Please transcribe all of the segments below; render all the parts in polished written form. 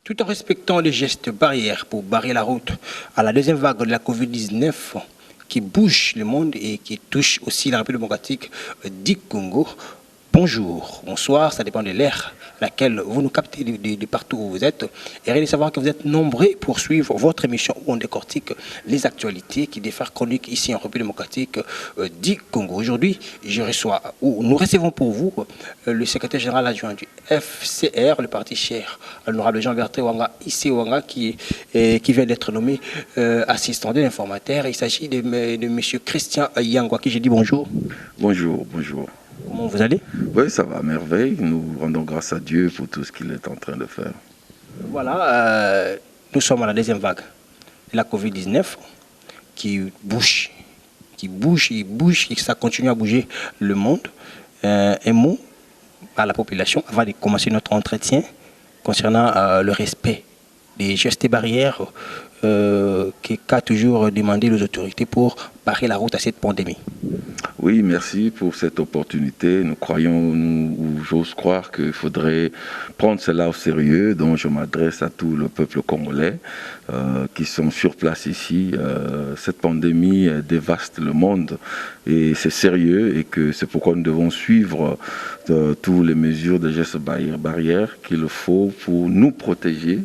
Tout en respectant les gestes barrières pour barrer la route à la deuxième vague de la Covid-19 qui bouge le monde et qui touche aussi la République démocratique du Congo. Bonjour, bonsoir, ça dépend de l'ère laquelle vous nous captez de partout où vous êtes. Et rien de savoir que vous êtes nombreux pour suivre votre émission où on décortique les actualités qui diffèrent chroniques ici en République démocratique du Congo. Aujourd'hui, nous recevons pour vous le secrétaire général adjoint du FCR, le parti cher, l'honorable Jean-Bertrand Wanga, ici Wanga, qui vient d'être nommé assistant de l'informateur. Il s'agit de M. Christian Yangwa, qui j'ai dit bonjour. Bonjour, bonjour. Comment vous allez? Oui, ça va à merveille. Nous rendons grâce à Dieu pour tout ce qu'il est en train de faire. Voilà, nous sommes à la deuxième vague de la Covid-19 qui bouge, et ça continue à bouger le monde. Un mot à la population avant de commencer notre entretien concernant le respect des gestes et barrières qu'a toujours demandé les autorités pour barrer la route à cette pandémie. Oui, merci pour cette opportunité. Nous croyons, ou j'ose croire qu'il faudrait prendre cela au sérieux. Donc je m'adresse à tout le peuple congolais qui sont sur place ici. Cette pandémie dévaste le monde et c'est sérieux et que c'est pourquoi nous devons suivre toutes les mesures de gestes barrières qu'il faut pour nous protéger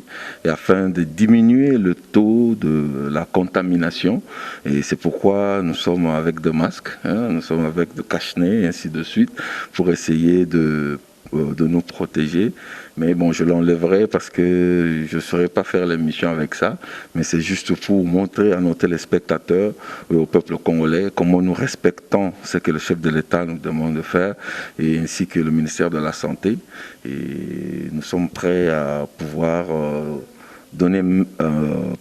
et afin de diminuer le taux de la contamination. Et c'est pourquoi nous sommes avec des masques, nous sommes avec des cache-nez et ainsi de suite pour essayer de nous protéger. Mais bon, je l'enlèverai parce que je ne saurais pas faire l'émission avec ça. Mais c'est juste pour montrer à nos téléspectateurs et au peuple congolais comment nous respectons ce que le chef de l'État nous demande de faire, et ainsi que le ministère de la Santé. Et nous sommes prêts à pouvoir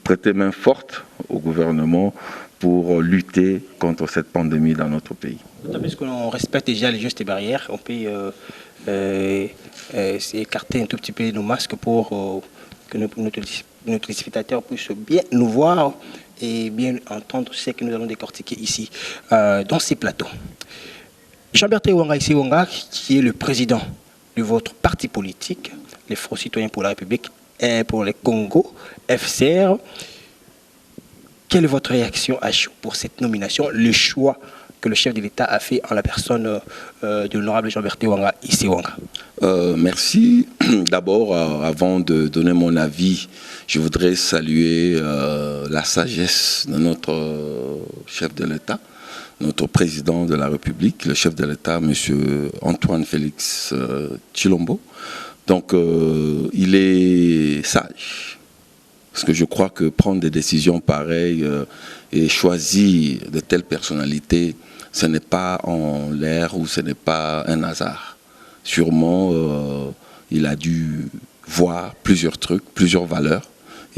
prêter main forte au gouvernement pour lutter contre cette pandémie dans notre pays. D'autant plus que l'on respecte déjà les gestes et barrières, on peut écarter un tout petit peu nos masques pour que nos téléspectateurs puissent bien nous voir et bien entendre ce que nous allons décortiquer ici dans ces plateaux. Jean-Bertrand Wanga, ici Wanga, qui est le président de votre parti politique, les Front Citoyens pour la République et pour le Congo, FCR. Quelle est votre réaction à chaud pour cette nomination, le choix que le chef de l'État a fait en la personne de l'honorable Jean-Bertrand Wanga, ici Wanga? Merci. D'abord, avant de donner mon avis, je voudrais saluer la sagesse de notre chef de l'État, notre président de la République, le chef de l'État, M. Antoine Félix Tshilombo. Donc, il est sage. Parce que je crois que prendre des décisions pareilles et choisir de telles personnalités, ce n'est pas en l'air ou ce n'est pas un hasard. Sûrement, il a dû voir plusieurs trucs, plusieurs valeurs,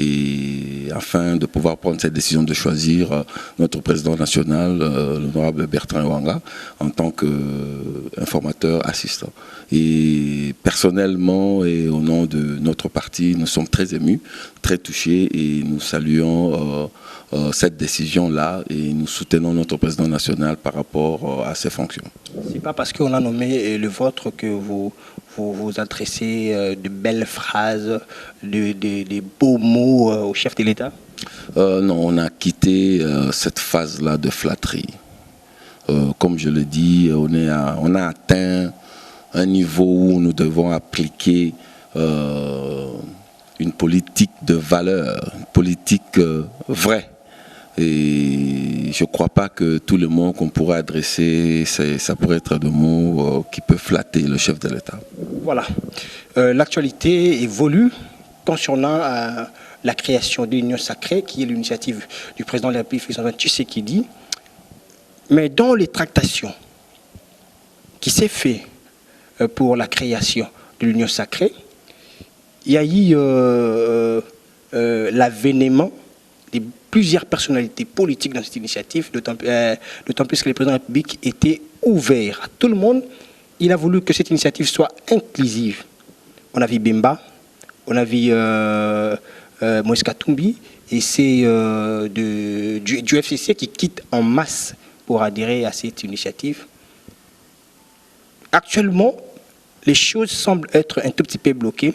et afin de pouvoir prendre cette décision de choisir notre président national, l'honorable Bertrand Wanga, en tant qu'informateur assistant. Et personnellement et au nom de notre parti, nous sommes très émus, très touchés, et nous saluons cette décision-là et nous soutenons notre président national par rapport à ses fonctions. Ce n'est pas parce qu'on a nommé le vôtre que vous adressez de belles phrases, de beaux mots au chef de l'État? Non, on a quitté cette phase-là de flatterie. Comme je le dis, on a atteint un niveau où nous devons appliquer une politique de valeur, une politique vraie. Et je ne crois pas que tous les mots qu'on pourrait adresser, ça pourrait être des mots qui peuvent flatter le chef de l'État. Voilà. L'actualité évolue concernant la création de l'Union sacrée, qui est l'initiative du président de la République, Félix Antoine Tshisekedi. Mais dans les tractations qui s'est fait pour la création de l'Union sacrée, il y a eu l'avènement de plusieurs personnalités politiques dans cette initiative, d'autant plus que le président de la République était ouvert à tout le monde. Il a voulu que cette initiative soit inclusive. On a vu Bemba, on a vu Moïse Katumbi, et c'est du FCC qui quitte en masse pour adhérer à cette initiative. Actuellement, les choses semblent être un tout petit peu bloquées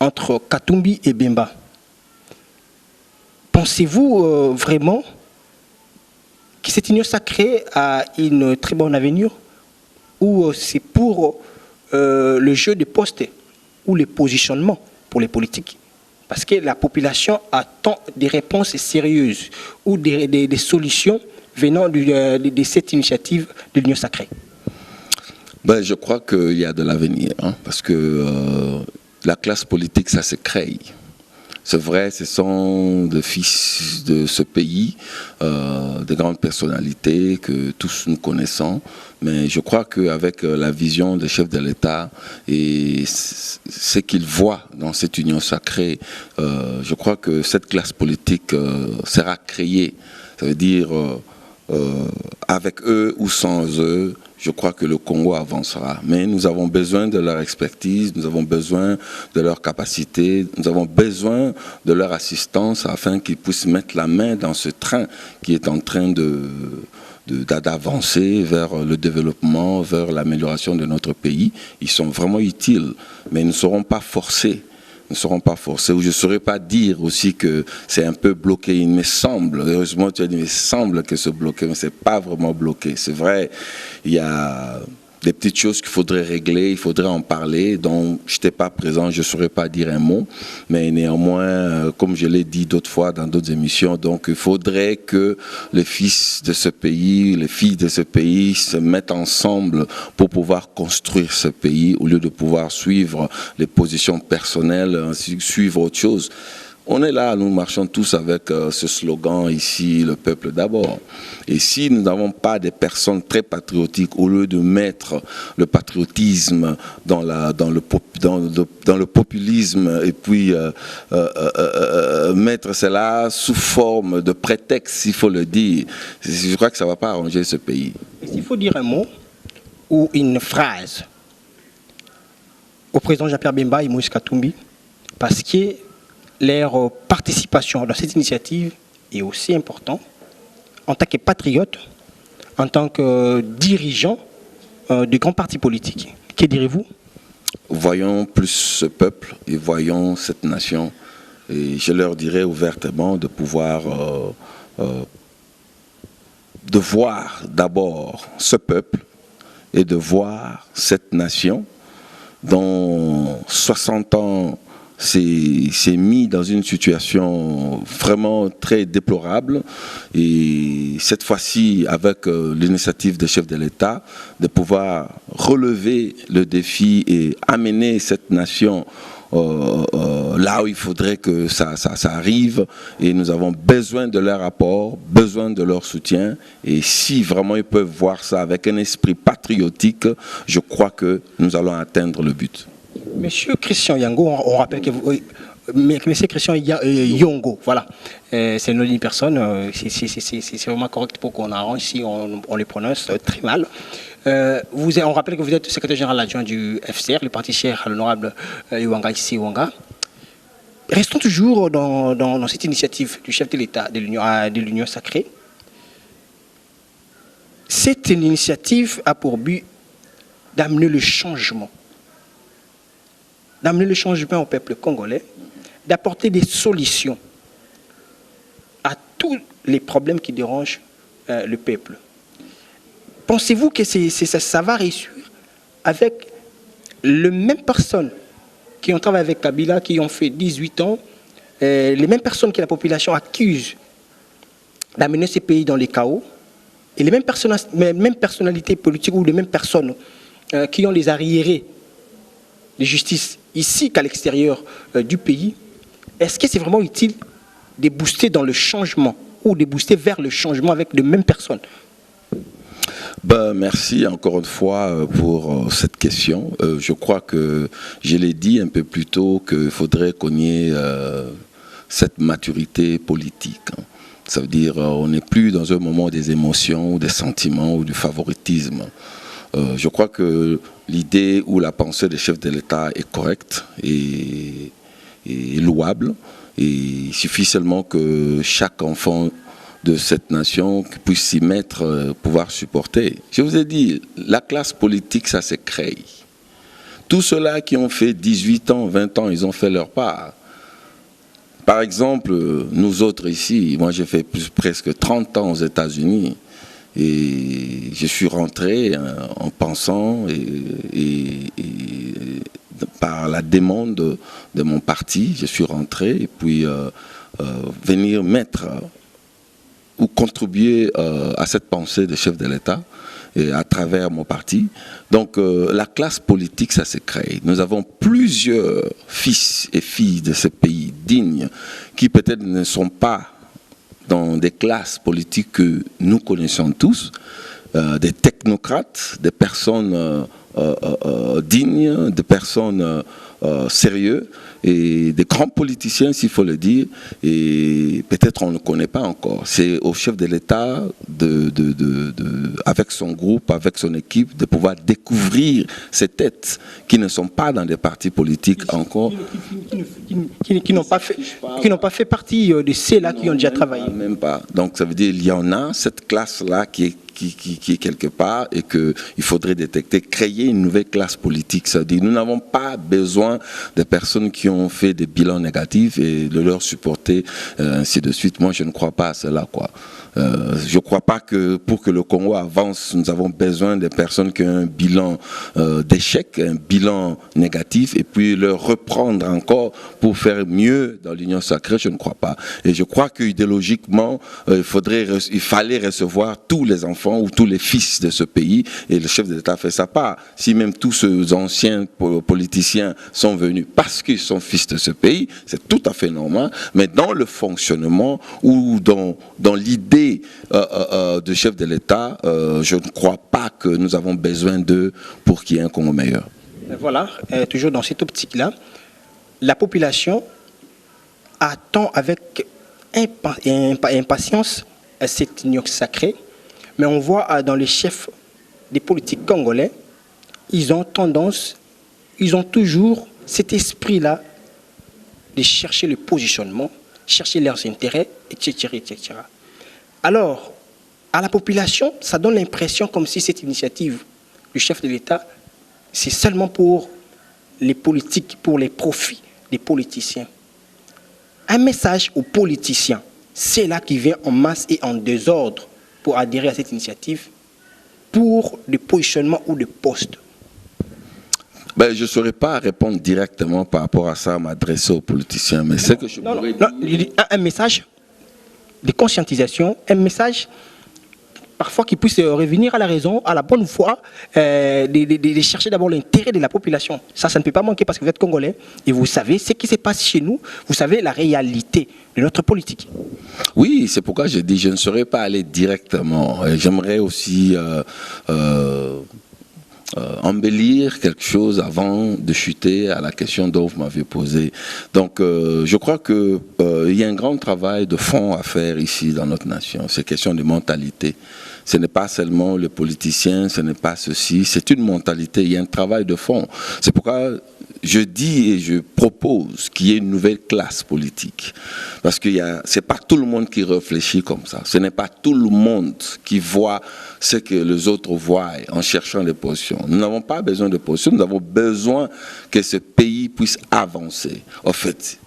entre Katumbi et Bemba. Pensez-vous vraiment que cette union sacrée a une très bonne avenir ou c'est pour le jeu des postes ou les positionnements pour les politiques? Parce que la population attend des réponses sérieuses ou des solutions venant de cette initiative de l'Union sacrée. Ben, je crois qu'il y a de l'avenir, hein, parce que la classe politique, ça se crée. C'est vrai, ce sont des fils de ce pays, de grandes personnalités que tous nous connaissons, mais je crois qu'avec la vision des chefs de l'État et ce qu'ils voient dans cette union sacrée, je crois que cette classe politique sera créée. Ça veut dire, avec eux ou sans eux, je crois que le Congo avancera. Mais nous avons besoin de leur expertise, nous avons besoin de leur capacité, nous avons besoin de leur assistance afin qu'ils puissent mettre la main dans ce train qui est en train d'avancer vers le développement, vers l'amélioration de notre pays. Ils sont vraiment utiles, mais ils ne seront pas forcés. Ne seront pas forcés, ou je ne saurais pas dire aussi que c'est un peu bloqué. Il me semble, heureusement tu as dit, il me semble que c'est bloqué, mais ce n'est pas vraiment bloqué. C'est vrai, il y a des petites choses qu'il faudrait régler, il faudrait en parler, donc je n'étais pas présent, je ne saurais pas dire un mot, mais néanmoins, comme je l'ai dit d'autres fois dans d'autres émissions, donc il faudrait que les fils de ce pays, les filles de ce pays se mettent ensemble pour pouvoir construire ce pays, au lieu de pouvoir suivre les positions personnelles, suivre autre chose. On est là, nous marchons tous avec ce slogan ici, le peuple d'abord. Et si nous n'avons pas des personnes très patriotiques, au lieu de mettre le patriotisme dans le populisme et puis mettre cela sous forme de prétexte, il faut le dire, je crois que ça ne va pas arranger ce pays. S'il faut dire un mot ou une phrase au président Jean-Pierre Bemba et Moïse Katumbi, parce que leur participation dans cette initiative est aussi importante en tant que patriote, en tant que dirigeant de grands partis politiques. Que direz-vous? Voyons plus ce peuple et voyons cette nation. Et je leur dirais ouvertement de pouvoir de voir d'abord ce peuple et de voir cette nation dont 60 ans s'est mis dans une situation vraiment très déplorable, et cette fois-ci avec l'initiative des chefs de l'État de pouvoir relever le défi et amener cette nation là où il faudrait que ça arrive, et nous avons besoin de leur apport, besoin de leur soutien, et si vraiment ils peuvent voir ça avec un esprit patriotique, je crois que nous allons atteindre le but. Monsieur Christian Yango, on rappelle que vous... Monsieur Christian Yongo, voilà, c'est le nom d'une personne, c'est vraiment correct pour qu'on arrange si on les prononce très mal. On rappelle que vous êtes secrétaire général adjoint du FCR, le parti cher à l'honorable Iwanga ici Iwanga. Restons toujours dans cette initiative du chef de l'État de l'Union sacrée. Cette initiative a pour but d'amener le changement. D'amener le changement au peuple congolais, d'apporter des solutions à tous les problèmes qui dérangent le peuple. Pensez-vous que ça va réussir avec les mêmes personnes qui ont travaillé avec Kabila, qui ont fait 18 ans, les mêmes personnes que la population accuse d'amener ce pays dans les chaos, et les mêmes personnalités politiques ou les mêmes personnes qui ont les arriérés de justice ici qu'à l'extérieur du pays? Est-ce que c'est vraiment utile de booster dans le changement ou de booster vers le changement avec les mêmes personnes? Merci encore une fois pour cette question. Je crois que je l'ai dit un peu plus tôt qu'il faudrait qu'on y ait cette maturité politique. Ça veut dire on n'est plus dans un moment des émotions, des sentiments ou du favoritisme. Je crois que l'idée ou la pensée des chefs de l'État est correcte et louable. Et il suffit seulement que chaque enfant de cette nation puisse s'y mettre, pouvoir supporter. Je vous ai dit, la classe politique, ça se crée. tous ceux-là qui ont fait 18 ans, 20 ans, ils ont fait leur part. Par exemple, nous autres ici, moi j'ai fait presque 30 ans aux États-Unis et je suis rentré en pensant et par la demande de mon parti, je suis rentré et puis venir mettre ou contribuer à cette pensée de chef de l'État et à travers mon parti. Donc la classe politique, ça s'est créé. Nous avons plusieurs fils et filles de ce pays dignes qui peut-être ne sont pas dans des classes politiques que nous connaissons tous, des technocrates, des personnes dignes, des personnes sérieuses et des grands politiciens, s'il faut le dire, et peut-être on ne connaît pas encore. C'est au chef de l'État, avec son groupe, avec son équipe, de pouvoir découvrir ces têtes qui ne sont pas dans des partis politiques encore. Qui n'ont pas fait partie de ceux-là qui ont déjà travaillé. Même pas. Donc ça veut dire qu'il y en a cette classe-là qui est quelque part et qu'il faudrait détecter, créer une nouvelle classe politique. Ça veut dire nous n'avons pas besoin de personnes qui ont fait des bilans négatifs et de leur supporter, ainsi de suite. Moi, je ne crois pas à cela, quoi. Je ne crois pas que pour que le Congo avance, nous avons besoin de personnes qui ont un bilan d'échec, un bilan négatif, et puis le reprendre encore pour faire mieux dans l'union sacrée. Je ne crois pas. Et je crois qu'idéologiquement, il fallait recevoir tous les enfants ou tous les fils de ce pays, et le chef de l'État fait sa part. Si même tous ces anciens politiciens sont venus parce qu'ils sont fils de ce pays, c'est tout à fait normal, mais dans le fonctionnement ou dans l'idée de chef de l'État, je ne crois pas que nous avons besoin d'eux pour qu'il y ait un Congo meilleur. Voilà, toujours dans cette optique-là, la population attend avec impatience cette union sacrée, mais on voit dans les chefs des politiques congolais, ils ont toujours cet esprit-là de chercher le positionnement, chercher leurs intérêts, etc., etc. Alors, à la population, ça donne l'impression comme si cette initiative du chef de l'État, c'est seulement pour les politiques, pour les profits des politiciens. Un message aux politiciens, c'est là qui vient en masse et en désordre pour adhérer à cette initiative, pour des positionnements ou des postes. Ben, je ne saurais pas répondre directement par rapport à ça, m'adresser aux politiciens, mais c'est que je pourrais dire... Un message de conscientisation, un message parfois qui puisse revenir à la raison, à la bonne foi, de chercher d'abord l'intérêt de la population. Ça ne peut pas manquer parce que vous êtes Congolais et vous savez ce qui se passe chez nous, vous savez la réalité de notre politique. Oui, c'est pourquoi je dis je ne saurais pas aller directement. J'aimerais aussi embellir quelque chose avant de chuter à la question dont vous m'avez posée. Donc, je crois qu'il y a un grand travail de fond à faire ici dans notre nation. C'est question de mentalité. Ce n'est pas seulement le politicien, ce n'est pas ceci, c'est une mentalité, il y a un travail de fond. C'est pourquoi je dis et je propose qu'il y ait une nouvelle classe politique. Parce que ce n'est pas tout le monde qui réfléchit comme ça. Ce n'est pas tout le monde qui voit ce que les autres voient en cherchant des positions. Nous n'avons pas besoin de positions, nous avons besoin que ce pays puisse avancer. En fait,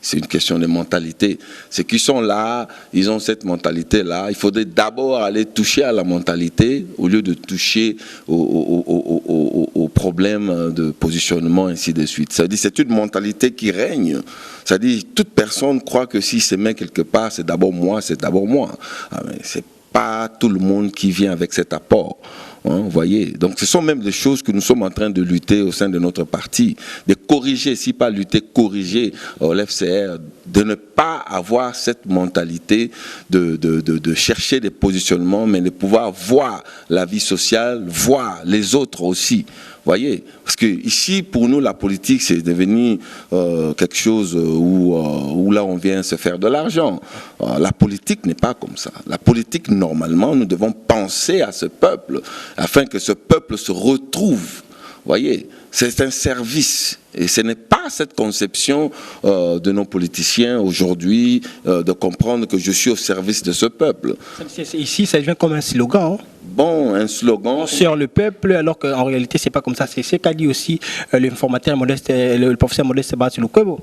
c'est une question de mentalité. Ceux qui sont là, ils ont cette mentalité-là. Il faudrait d'abord aller toucher à la mentalité au lieu de toucher aux problèmes de positionnement, ainsi de suite. C'est-à-dire c'est une mentalité qui règne. C'est-à-dire toute personne croit que si se met quelque part, c'est d'abord moi, c'est d'abord moi. Ah, mais c'est pas tout le monde qui vient avec cet apport. Vous voyez, donc ce sont même des choses que nous sommes en train de lutter au sein de notre parti, de corriger, si pas lutter, corriger l'FCR, de ne pas avoir cette mentalité de chercher des positionnements, mais de pouvoir voir la vie sociale, voir les autres aussi. Voyez, parce que ici, pour nous, la politique, c'est devenu quelque chose où là, on vient se faire de l'argent. La politique n'est pas comme ça. La politique, normalement, nous devons penser à ce peuple, afin que ce peuple se retrouve. Voyez, c'est un service. Et ce n'est pas pas cette conception de nos politiciens aujourd'hui de comprendre que je suis au service de ce peuple. Ici, ça devient comme un slogan. Hein. Bon, un slogan. On sert le peuple, alors qu'en réalité, c'est pas comme ça. C'est ce qu'a dit aussi l'informateur modeste, le professeur Modeste Bassou Lukwebo.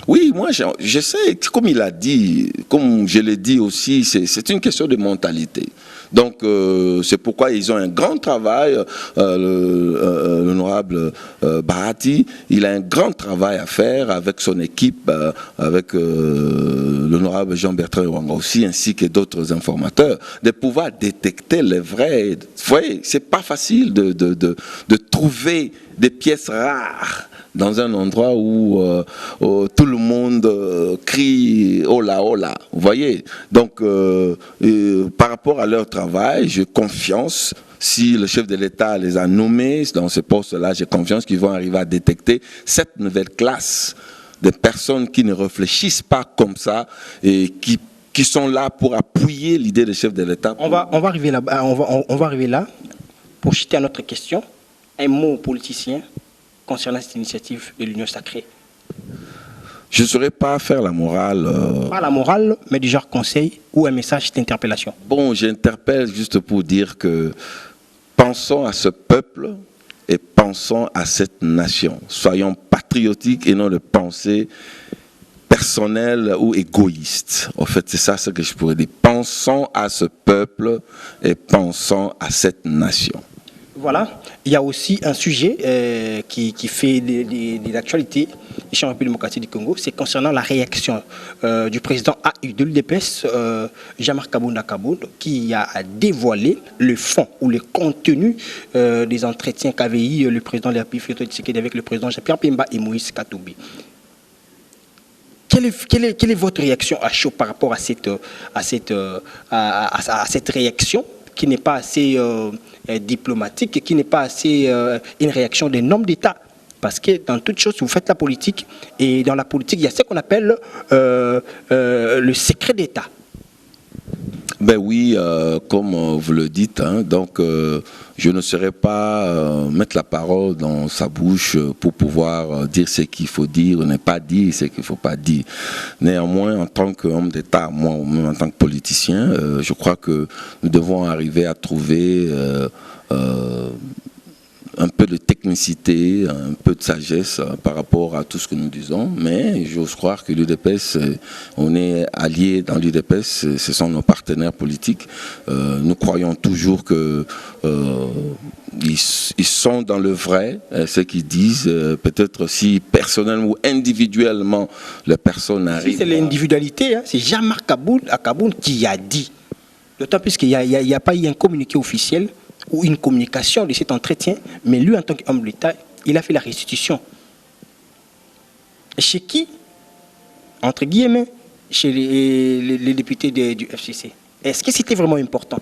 Oui, moi, je sais, comme il a dit, comme je l'ai dit aussi, c'est une question de mentalité. Donc, c'est pourquoi ils ont un grand travail. L'honorable Bahati, il a un grand travail à faire avec son équipe, avec l'honorable Jean-Bertrand Wanga aussi, ainsi que d'autres informateurs, de pouvoir détecter les vrais. Vous voyez, c'est pas facile de trouver des pièces rares dans un endroit où tout le monde crie hola hola, vous voyez. Donc par rapport à leur travail, j'ai confiance. Si le chef de l'État les a nommés dans ce poste-là, j'ai confiance qu'ils vont arriver à détecter cette nouvelle classe de personnes qui ne réfléchissent pas comme ça et qui sont là pour appuyer l'idée du chef de l'État. On va arriver là. On va arriver là pour citer à notre question. Un mot politicien concernant cette initiative de l'Union sacrée. Je ne saurais pas faire la morale. Pas la morale, mais du genre conseil ou un message d'interpellation. Bon, j'interpelle juste pour dire que pensons à ce peuple et pensons à cette nation. Soyons patriotiques et non de pensée personnelle ou égoïste. En fait, c'est ça ce que je pourrais dire. Pensons à ce peuple et pensons à cette nation. Voilà, il y a aussi un sujet qui fait de l'actualité ici en République démocratique du Congo, c'est concernant la réaction du président AU de l'UDPS, Jean-Marc Kabounda, qui a dévoilé le fond ou le contenu des entretiens qu'avait eu le président de la République Tshisekedi avec le président Jean-Pierre Bemba et Moïse Katumbi. Quelle est votre réaction à chaud par rapport à cette réaction qui n'est pas assez diplomatique, qui n'est pas assez une réaction d'un homme d'État? Parce que dans toute chose, vous faites la politique, et dans la politique, il y a ce qu'on appelle le secret d'État. Ben oui, comme vous le dites, hein, donc je ne saurais pas mettre la parole dans sa bouche pour pouvoir dire ce qu'il faut dire ou ne pas dire ce qu'il ne faut pas dire. Néanmoins, en tant qu'homme d'État, moi ou même en tant que politicien, je crois que nous devons arriver à trouver un peu de technicité, un peu de sagesse par rapport à tout ce que nous disons, mais j'ose croire que l'UDPS, on est alliés dans l'UDPS, ce sont nos partenaires politiques. Nous croyons toujours que ils sont dans le vrai, ce qu'ils disent. Peut-être si personnellement ou individuellement, les personnes arrivent. Si c'est l'individualité, hein, c'est Jean-Marc Kabounda qui a dit. D'autant plus qu'il n'y a pas eu un communiqué officiel ou une communication de cet entretien, mais lui, en tant qu'homme de l'État, il a fait la restitution. Chez qui? Entre guillemets, chez les députés du FCC. Est-ce que c'était vraiment important?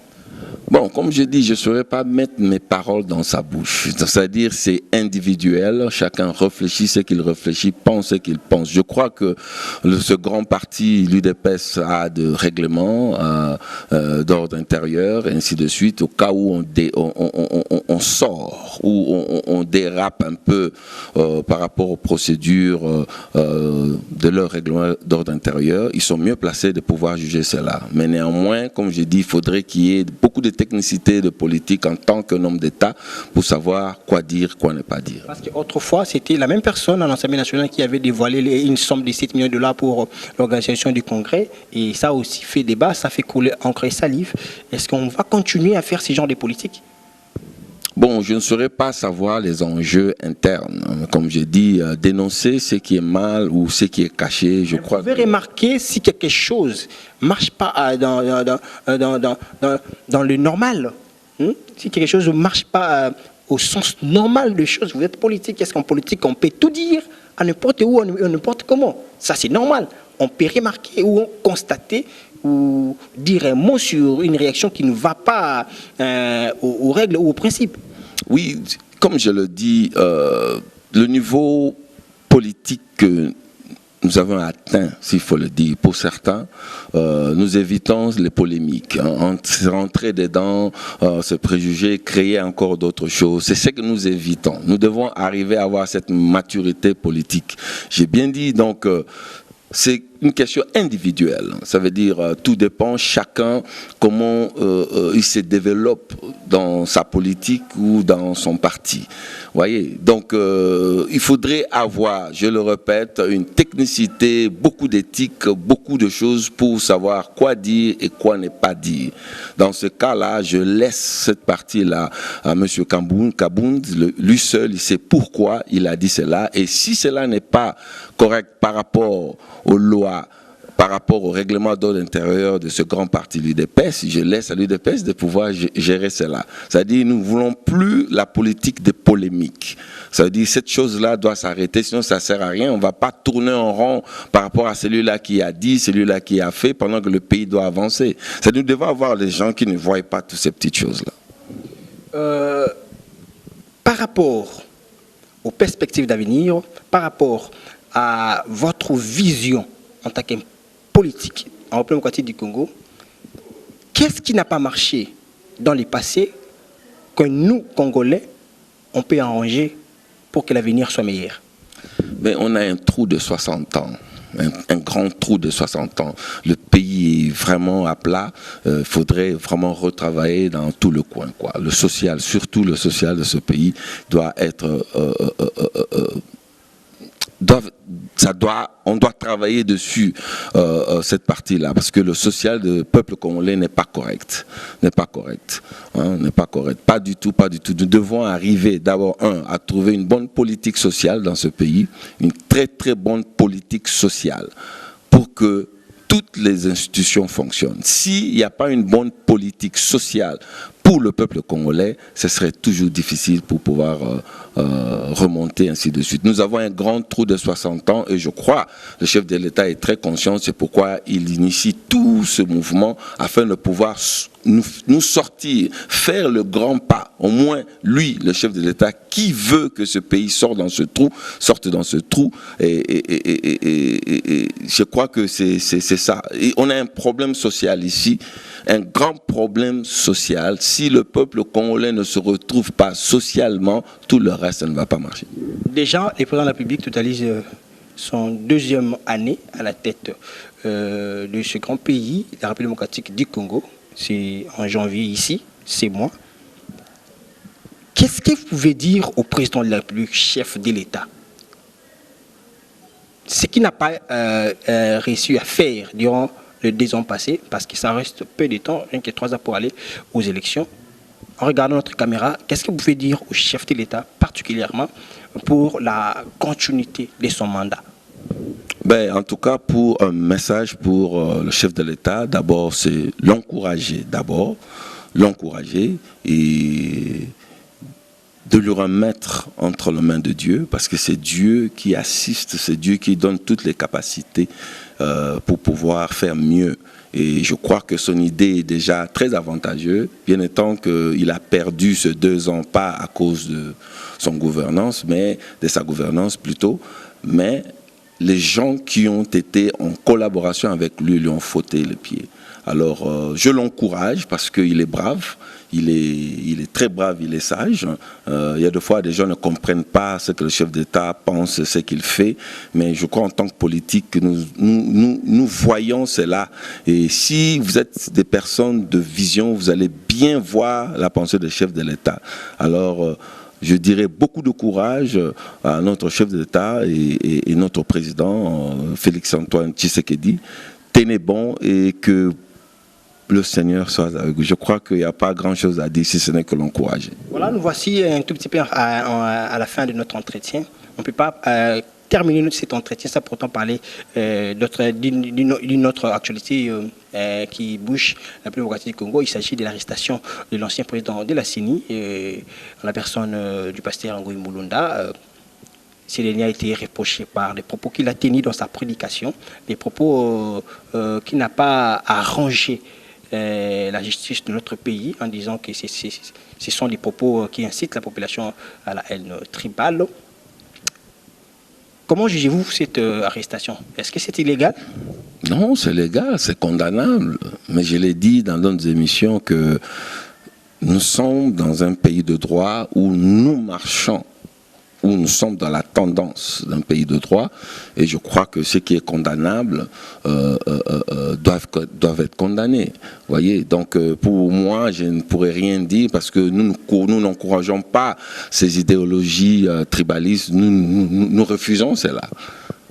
Bon, comme je dis, je ne saurais pas mettre mes paroles dans sa bouche. C'est-à-dire, c'est individuel. Chacun réfléchit ce qu'il réfléchit, pense ce qu'il pense. Je crois que ce grand parti, l'UDPS, a de règlements d'ordre intérieur, et ainsi de suite, au cas où on sort, ou on dérape un peu par rapport aux procédures de leur règlement d'ordre intérieur. Ils sont mieux placés de pouvoir juger cela. Mais néanmoins, comme je dis, il faudrait qu'il y ait beaucoup de technicité de politique en tant qu'un homme d'État pour savoir quoi dire, quoi ne pas dire. Parce qu'autrefois, c'était la même personne à l'Assemblée nationale qui avait dévoilé une somme de 7 millions de dollars pour l'organisation du congrès. Et ça a aussi fait débat, ça fait couler encre et salive. Est-ce qu'on va continuer à faire ce genre de politique? Bon, je ne saurais pas savoir les enjeux internes. Comme je dis, dénoncer ce qui est mal ou ce qui est caché, je crois. Vous pouvez remarquer si quelque chose ne marche pas dans le normal, si quelque chose ne marche pas au sens normal des choses. Vous êtes politique, est-ce qu'en politique on peut tout dire à n'importe où, à n'importe comment? Ça c'est normal. On peut remarquer ou constater ou dire un mot sur une réaction qui ne va pas aux règles ou aux principes. nous avons atteint, s'il faut le dire, pour certains, nous évitons les polémiques, hein, rentrer dedans, se préjuger, créer encore d'autres choses. C'est ce que nous évitons. Nous devons arriver à avoir cette maturité politique. J'ai bien dit, donc, c'est une question individuelle. Ça veut dire tout dépend chacun comment il se développe dans sa politique ou dans son parti. Voyez, donc il faudrait avoir, je le répète, une technicité, beaucoup d'éthique, beaucoup de choses pour savoir quoi dire et quoi ne pas dire. Dans ce cas-là, je laisse cette partie-là à M. Kabound. Lui seul, il sait pourquoi il a dit cela. Et si cela n'est pas correct par rapport aux lois, par rapport au règlement d'ordre intérieur de ce grand parti l'UDPS, je laisse à l'UDPS de pouvoir gérer cela. C'est-à-dire, nous ne voulons plus la politique de polémique. Ça veut dire, cette chose-là doit s'arrêter, sinon ça ne sert à rien. On ne va pas tourner en rond par rapport à celui-là qui a dit, celui-là qui a fait, pendant que le pays doit avancer. C'est-à-dire, nous devons avoir des gens qui ne voient pas toutes ces petites choses-là. Par rapport aux perspectives d'avenir, par rapport à votre vision en tant que politique en République démocratique du Congo, qu'est-ce qui n'a pas marché dans le passé que nous, Congolais, on peut arranger pour que l'avenir soit meilleur? Mais on a un trou de 60 ans. Un grand trou de 60 ans. Le pays est vraiment à plat. Il faudrait vraiment retravailler dans tout le coin, quoi. Le social, surtout le social de ce pays, doit être... on doit travailler dessus, cette partie-là, parce que le social du peuple congolais n'est pas correct. N'est pas correct. Hein, n'est pas correct. Pas du tout, pas du tout. Nous devons arriver d'abord, à trouver une bonne politique sociale dans ce pays, une très très bonne politique sociale, pour que toutes les institutions fonctionnent. S'il n'y a pas une bonne politique sociale pour le peuple congolais, ce serait toujours difficile pour pouvoir remonter, ainsi de suite. Nous avons un grand trou de 60 ans et je crois que le chef de l'État est très conscient, c'est pourquoi il initie tout ce mouvement afin de pouvoir nous sortir, faire le grand pas. Au moins, lui, le chef de l'État, qui veut que ce pays sorte dans ce trou, et je crois que c'est ça. Et on a un problème social ici, un grand problème social. Si le peuple congolais ne se retrouve pas socialement, tout le reste ne va pas marcher. Déjà, le président de la République totalise son deuxième année à la tête de ce grand pays, la République démocratique du Congo. C'est en janvier ici, c'est moi. Qu'est-ce que vous pouvez dire au président de la République, chef de l'État? Ce qu'il n'a pas réussi à faire durant les 2 ans passés, parce que ça reste peu de temps, rien que 3 ans pour aller aux élections. En regardant notre caméra, qu'est-ce que vous pouvez dire au chef de l'État, particulièrement pour la continuité de son mandat? Ben, en tout cas, pour un message pour le chef de l'État, d'abord, c'est l'encourager, et de le remettre entre les mains de Dieu, parce que c'est Dieu qui assiste, c'est Dieu qui donne toutes les capacités pour pouvoir faire mieux. Et je crois que son idée est déjà très avantageuse, bien étant qu'il a perdu ces 2 ans, pas à cause de son gouvernance, mais de sa gouvernance plutôt, mais les gens qui ont été en collaboration avec lui ont fauté les pieds. Alors, je l'encourage parce qu'il est brave, il est très brave, il est sage. Il y a des fois, des gens ne comprennent pas ce que le chef d'État pense, ce qu'il fait, mais je crois en tant que politique que nous voyons cela. Et si vous êtes des personnes de vision, vous allez bien voir la pensée du chef de l'État. Alors, je dirais beaucoup de courage à notre chef d'État et notre président, Félix-Antoine Tshisekedi. Tenez bon et que le Seigneur soit avec vous. Je crois qu'il n'y a pas grand-chose à dire si ce n'est que l'encourager. Voilà, nous voici un tout petit peu à la fin de notre entretien. On ne peut pas terminer cet entretien sans pourtant parler d'une autre actualité qui bouge la République démocratique du Congo. Il s'agit de l'arrestation de l'ancien président de la CENI, la personne du pasteur Ngoï Mulunda. Ce dernier a été reproché par les propos qu'il a tenus dans sa prédication, des propos qui n'a pas arrangé la justice de notre pays en disant que ce sont des propos qui incitent la population à la haine tribale. Comment jugez-vous cette arrestation? Est-ce que c'est illégal? Non, c'est légal, c'est condamnable. Mais je l'ai dit dans d'autres émissions que nous sommes dans un pays de droit où nous marchons, où nous sommes dans la tendance d'un pays de droit, et je crois que ce qui est condamnable doivent être condamnés. Voyez, donc pour moi, je ne pourrais rien dire parce que nous n'encourageons pas ces idéologies tribalistes, nous refusons cela.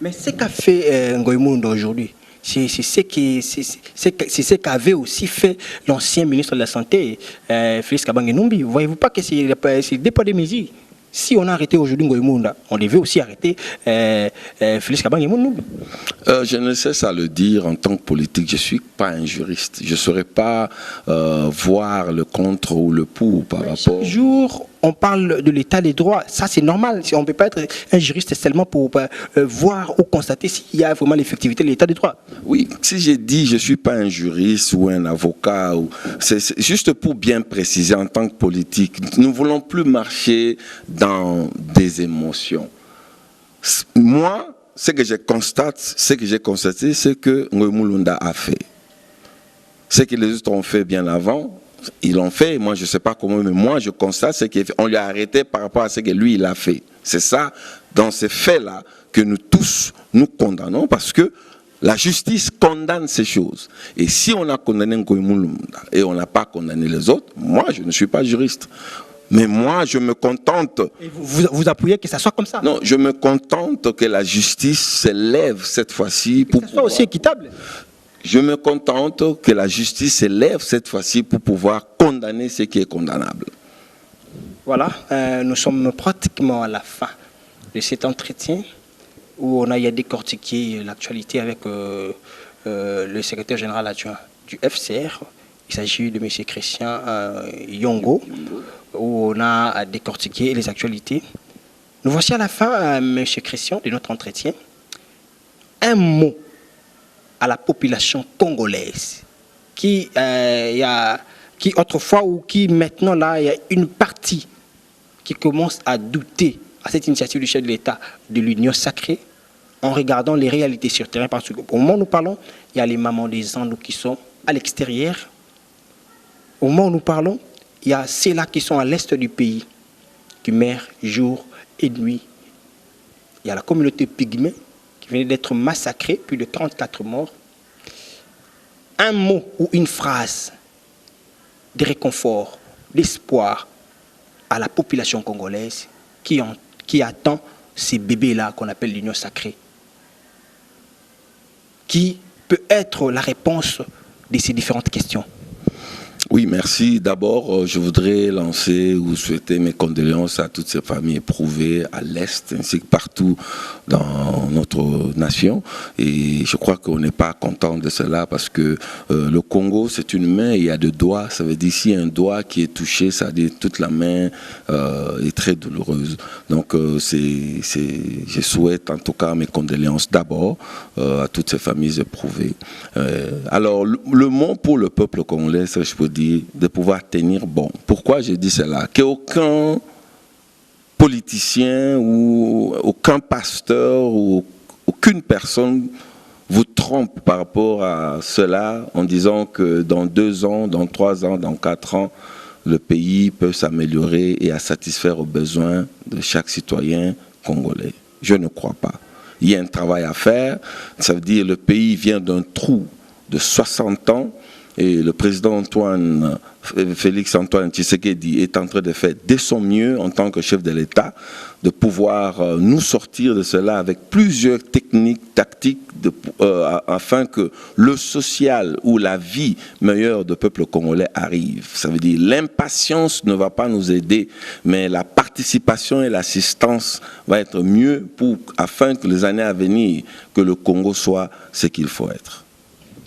Mais ce qu'a fait Ngoïmounda aujourd'hui, c'est ce qu'avait aussi fait l'ancien ministre de la Santé, Félix Kabange-Numbi. Voyez-vous pas que c'est le dépôt des mesures? Si on a arrêté aujourd'hui Ngoïmounda, on devait aussi arrêter Félix Kabange-Numbi. Je ne cesse à le dire en tant que politique, je ne suis pas un juriste. Je ne saurais pas voir le contre ou le pour par rapport... Chaque jour, on parle de l'état des droits. Ça, c'est normal. On ne peut pas être un juriste seulement pour voir ou constater s'il y a vraiment l'effectivité de l'état des droits. Oui, si j'ai dit je ne suis pas un juriste ou un avocat, c'est juste pour bien préciser en tant que politique, nous ne voulons plus marcher dans des émotions. Moi, ce que j'ai constaté, c'est que Ngoïmounda a fait. Ce que les autres ont fait bien avant, ils l'ont fait. Moi, je ne sais pas comment, mais moi, je constate ce qu'il a fait. On lui a arrêté par rapport à ce que lui, il a fait. C'est ça, dans ces faits-là, que nous tous, nous condamnons parce que la justice condamne ces choses. Et si on a condamné Ngoïmounda et on n'a pas condamné les autres, moi, je ne suis pas juriste. Mais moi, je me contente... Et vous appuyez que ça soit comme ça? Non, je me contente que la justice s'élève cette fois-ci pour... Que ça soit aussi équitable? Je me contente que la justice s'élève cette fois-ci pour pouvoir condamner ce qui est condamnable. Voilà, nous sommes pratiquement à la fin de cet entretien où on a décortiqué l'actualité avec le secrétaire général adjoint du FCR. Il s'agit de M. Christian Yongo, où on a décortiqué les actualités. Nous voici à la fin, M. Christian, de notre entretien. Un mot à la population congolaise qui autrefois ou qui maintenant, là, il y a une partie qui commence à douter à cette initiative du chef de l'État de l'Union sacrée en regardant les réalités sur terrain. Parce qu'au moment où nous parlons, il y a les mamans des Andes qui sont à l'extérieur. Au moment où nous parlons, il y a ceux-là qui sont à l'est du pays, qui meurent jour et nuit. Il y a la communauté pygmée qui venait d'être massacrée, plus de 44 morts. Un mot ou une phrase de réconfort, d'espoir à la population congolaise qui attend ces bébés-là qu'on appelle l'Union sacrée. Qui peut être la réponse de ces différentes questions? Oui, merci. D'abord, je voudrais lancer ou souhaiter mes condoléances à toutes ces familles éprouvées à l'Est, ainsi que partout dans notre nation. Et je crois qu'on n'est pas content de cela parce que le Congo, c'est une main et il y a deux doigts. Ça veut dire si un doigt qui est touché, ça veut dire toute la main est très douloureuse. Donc, je souhaite en tout cas mes condoléances d'abord à toutes ces familles éprouvées. Alors, le mot pour le peuple congolais, ça, je peux dire, de pouvoir tenir bon. Pourquoi je dis cela? Qu'aucun politicien ou aucun pasteur ou aucune personne vous trompe par rapport à cela en disant que dans 2 ans, dans 3 ans, dans 4 ans, le pays peut s'améliorer et à satisfaire aux besoins de chaque citoyen congolais. Je ne crois pas. Il y a un travail à faire. Ça veut dire que le pays vient d'un trou de 60 ans. Et le président Félix Antoine Tshisekedi est en train de faire de son mieux en tant que chef de l'État, de pouvoir nous sortir de cela avec plusieurs techniques, tactiques, afin que le social ou la vie meilleure du peuple congolais arrive. Ça veut dire l'impatience ne va pas nous aider, mais la participation et l'assistance va être mieux afin que les années à venir, que le Congo soit ce qu'il faut être.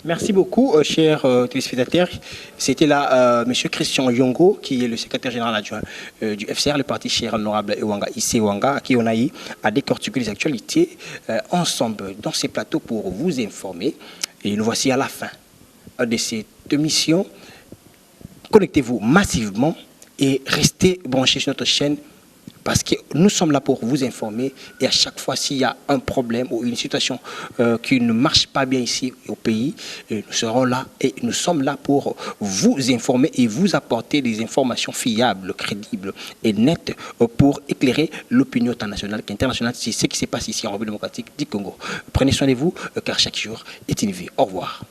Merci beaucoup, chers téléspectateurs. C'était là M. Christian Yongo, qui est le secrétaire général adjoint du FCR, le parti cher honorable Ewanga, Issé Ewanga, à qui on a eu à décortiquer les actualités ensemble dans ces plateaux pour vous informer. Et nous voici à la fin de cette émission. Connectez-vous massivement et restez branchés sur notre chaîne Parce que nous sommes là pour vous informer et à chaque fois s'il y a un problème ou une situation qui ne marche pas bien ici au pays, nous serons là et nous sommes là pour vous informer et vous apporter des informations fiables, crédibles et nettes pour éclairer l'opinion internationale qu'internationale, c'est ce qui se passe ici en République démocratique du Congo. Prenez soin de vous car chaque jour est une vie. Au revoir.